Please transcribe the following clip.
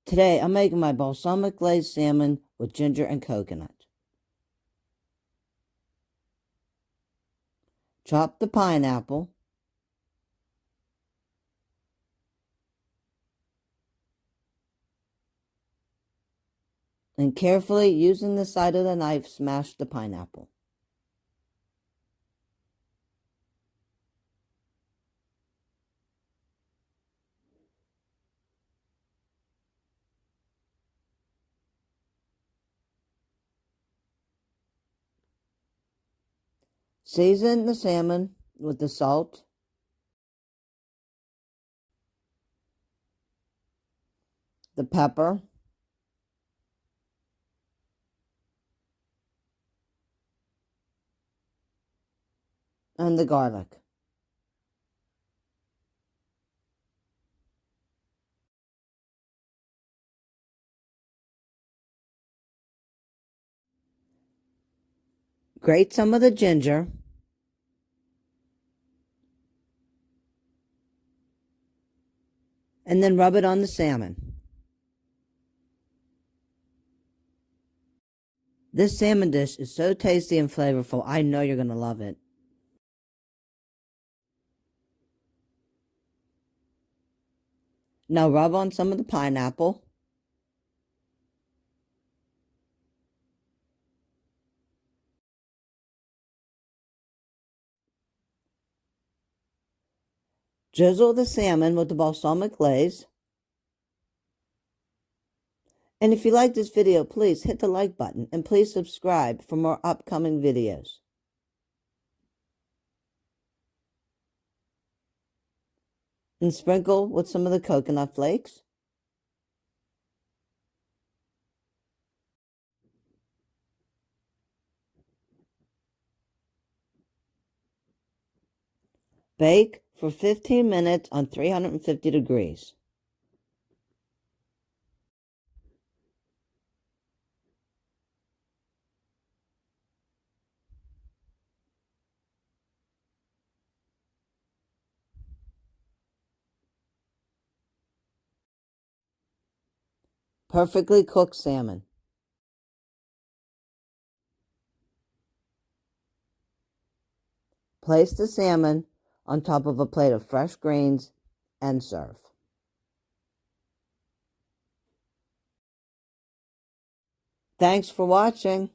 Today, I'm making my balsamic glazed salmon with ginger and coconut. Chop the pineapple. And carefully, using the side of the knife, smash the pineapple. Season the salmon with the salt, the pepper, and the garlic. Grate some of the ginger. And then rub it on the salmon. This salmon dish is so tasty and flavorful, I know you're going to love it. Now rub on some of the pineapple. Drizzle the salmon with the balsamic glaze. And if you like this video, please hit the like button and please subscribe for more upcoming videos. And sprinkle with some of the coconut flakes. Bake for 15 minutes on 350 degrees. Perfectly cooked salmon. Place the salmon on top of a plate of fresh greens and serve. Thanks for watching.